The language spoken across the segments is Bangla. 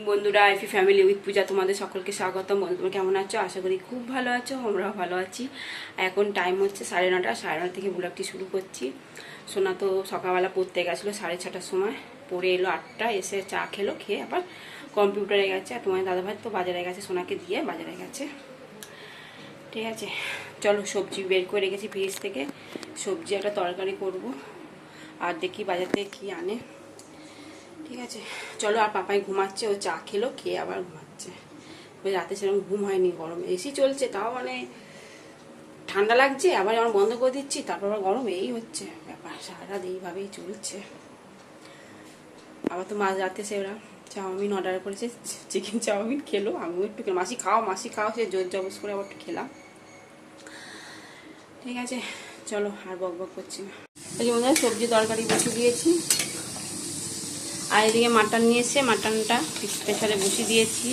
বন্ধুরা আইফি ফ্যামিলি উইথ পূজা তোমাদের সকলকে স্বাগতম। তোমরা কেমন আছো? আশা করি খুব ভালো আছো, আমরাও ভালো আছি। এখন টাইম হচ্ছে 9:30। 9:30 থেকে ব্লগটি শুরু করছি। সোনা তো সকালবেলা পড়তে গেছিলো 6:30টার সময়, পড়ে এলো 8টা, এসে চা খেলো, খেয়ে আবার কম্পিউটারে গেছে। আর তোমার দাদাভাই তো বাজারে গেছে, সোনাকে দিয়ে বাজারে গেছে। ঠিক আছে, চলো সবজি বের করে রেখেছি ফ্রিজ থেকে, সবজি একটা তরকারি করব। আর দেখি বাজার থেকে কী আনে। ঠিক আছে চলো। আর পাপাই ঘুমাচ্ছে, ও চা খেলো, খেয়ে আবার ঘুমাচ্ছে। রাতে সেরকম ঘুম হয়নি, গরমে এসি চলছে, তাও মানে ঠান্ডা লাগছে, আবার আমার বন্ধ করে দিচ্ছি, তারপর আবার গরম, এই হচ্ছে ব্যাপার। সারা রাত এইভাবেই চলছে। আবার তো মাঝ রাতে সে ওরা চাউমিন অর্ডার করেছে, চিকেন চাউমিন খেলো, আমিও একটু খেলাম। মাসি খাও, সে জোর জবস করে আবার একটু খেলাম। ঠিক আছে চলো, আর বক বক করছি না। এই যে সবজি তরকারি বসিয়ে দিয়েছি। আর এদিকে মাটন নিয়ে এসে মাটনটা প্রেসারে বসিয়ে দিয়েছি,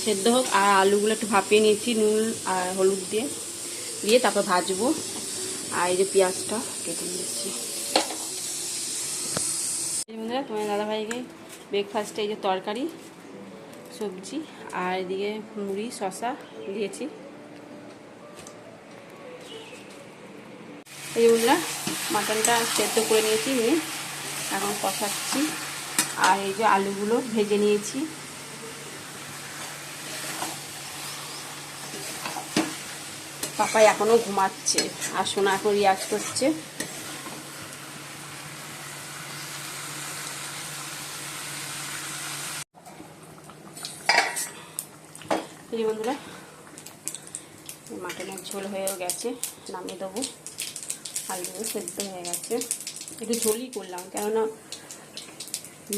সেদ্ধ হোক। আর আলুগুলো একটু ভাপিয়ে নিয়েছি নুন আর হলুদ দিয়ে তারপর ভাজবো। আর এই যে পেঁয়াজটা কেটে নিয়েছি। তোমার দাদাভাইকে ব্রেকফাস্টে এই যে তরকারি সবজি আর এদিকে মুড়ি শসা দিয়েছি। এই যে বন্ধুরা মাটনটা সেদ্ধ করে নিয়েছি, নিয়ে এখন কষাচ্ছি। আর এই যে আলুগুলো ভেজে নিয়েছি। পাপাই এখনো ঘুমাচ্ছে আর সোনা এখন রিয়াজ করছে। এই বন্ধুরা মাটনের ঝোল হয়েও গেছে, নামিয়ে দেবো। আলুগুলো সেদ্ধ হয়ে গেছে, একটু ঝোলই করলাম, কেননা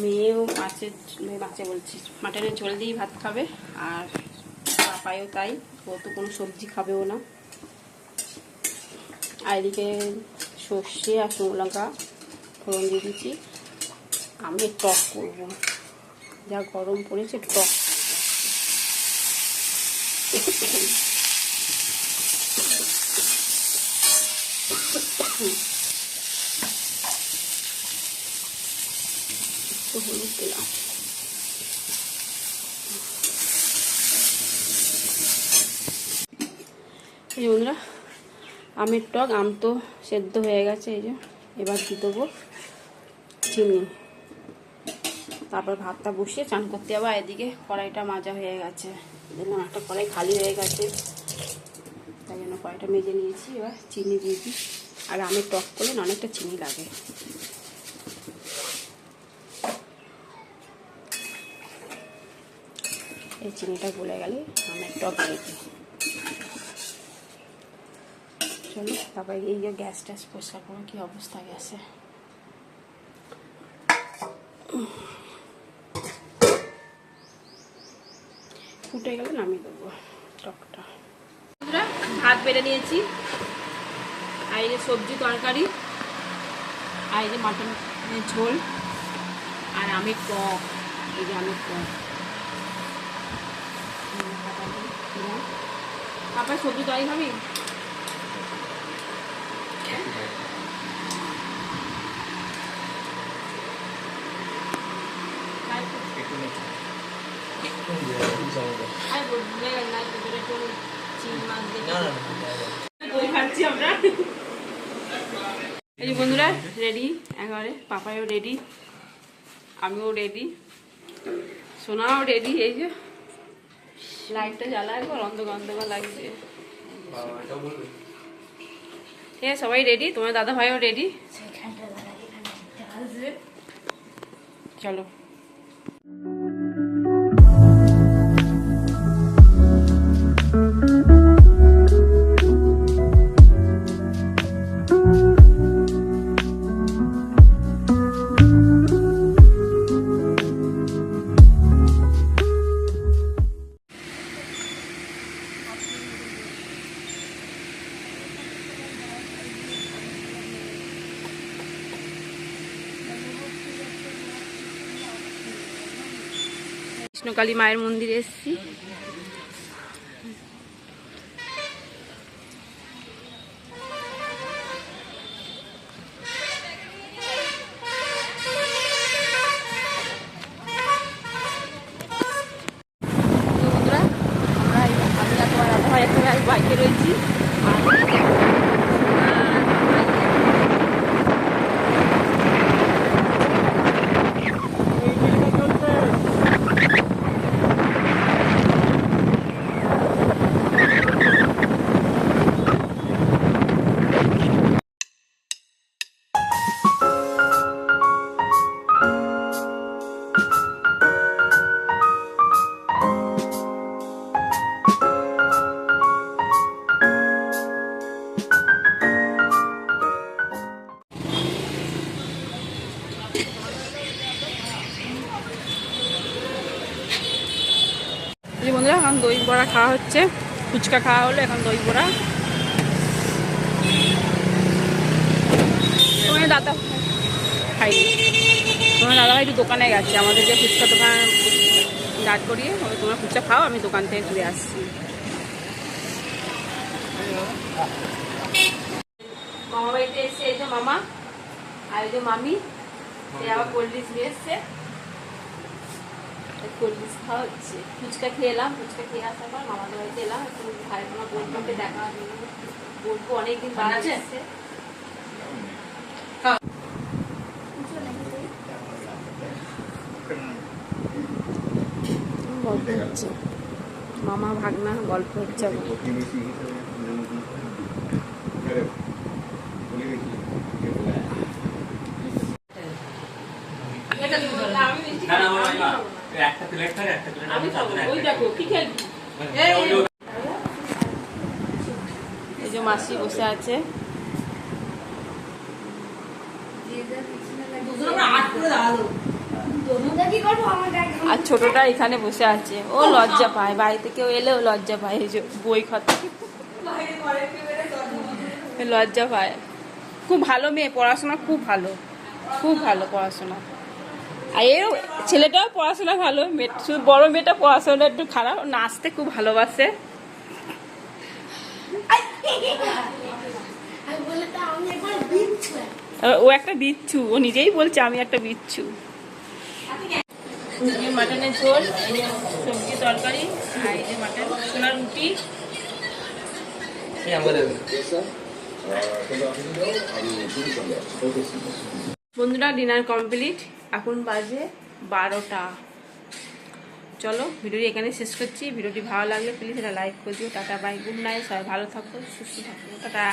মেয়েও মাছে বলছি মাটনের ঝোল দিয়েই ভাত খাবে। আর পাপাইও তাই, ও তো কোনো সবজি খাবেও না। আর এদিকে সর্ষে আর শুকনো লঙ্কা ফোড়ন দিয়ে দিচ্ছি। আমি টক করবো, যা গরম পড়েছে টক করবো। হলুদ দিলাম। এই বন্ধুরা আমের টক, আম তো সেদ্ধ হয়ে গেছে। এই যে এবার দিয়ে দেবো চিনি, তারপর ভাতটা বসিয়ে চান করতে যাবো। এদিকে কড়াইটা মাজা হয়ে গেছে, দেখলাম একটা কড়াই খালি হয়ে গেছে, তাই জন্য কড়াইটা মেজে নিয়েছি। এবার চিনি দিয়ে দিই। আর আমের টক করলে অনেকটা চিনি লাগে। এই চিনিটা গলে গেলে আমের টক দিয়ে দিই। চলো তারপরে এই যে গ্যাস ট্যাস পরিষ্কার করো, কি অবস্থা গ্যাসে। ফুটে গেলে নামিয়ে দেবো টকটা। ভাত বেড়ে নিয়েছি, আর এই যে সবজি তরকারি, আর এই যে মাটনের ঝোল, আর আমের টক। এই যে আমের টক। পাপা সবজি তরকারি খাবি? এই যে বন্ধুরা রেডি একেবারে, পাপাইও রেডি, আমিও রেডি, সোনাও রেডি। এই যে লাইটটা জ্বালা, একবার অন্ধকার লাগছে। ঠিক আছে সবাই রেডি, তোমার দাদা ভাইও রেডি। চলো। কৃষ্ণকালী মায়ের মন্দিরে এসেছি। বন্ধুরা এখন দই বড়া খাওয়া হচ্ছে, ফুচকা খাওয়া হলো, এখন দই বড়া। তোমার দাদা খাইনি, তোমার দাদাভাই একটু দোকানে গেছে, আমাদেরকে ফুচকা দোকান দাঁড় করিয়ে তোমরা ফুচকা খাও, আমি দোকান থেকে ঘুরে আসছি। মামা বাড়িতে এসে এই যে মামা আর এই যে মামি, আবার কোল্ড ড্রিঙ্কস নিয়ে এসছে, কোল্ড ড্রিঙ্কস খাওয়া হচ্ছে। ফুচকা খেয়ে এলাম, ফুচকা খেয়ে আসার পর মামাদের বাড়িতে এলাম, একটু ভাই বোনা বোনকে দেখা বলবো, অনেকদিন বাদ আসছে। গল্প হচ্ছে, মামা ভাগনা গল্প হচ্ছে। এই যে মাসি বসে আছে, আর ছোটটা এখানে বসে আছে, ও লজ্জা পায়, বাড়িতে কেউ এলেও লজ্জা পায়, এই যে বই খাতা লজ্জা পায়। খুব ভালো মেয়ে, পড়াশোনা খুব ভালো, খুব ভালো পড়াশোনা। আর এর ছেলেটাও পড়াশোনা ভালো, শুধু বড় মেয়েটা পড়াশোনাটা একটু খারাপ, নাচতে খুব ভালোবাসে। ও একটা বিচ্ছু, ও নিজেই বলছে আমি একটা বিচ্ছু। মাটনের ঝোল, সবজি তরকারি, আর এই যে মাটন, সোনার রুটি। বন্ধুরা ডিনার কমপ্লিট, এখন বাজে 12টা। চলো ভিডিওটি এখানে শেষ করছি। ভিডিওটি ভালো লাগলে প্লিজ এটা লাইক করে দিও। টাটা বাই, গুড নাইট, সবাই ভালো থাকো, সুস্থ থাকো, টাটা।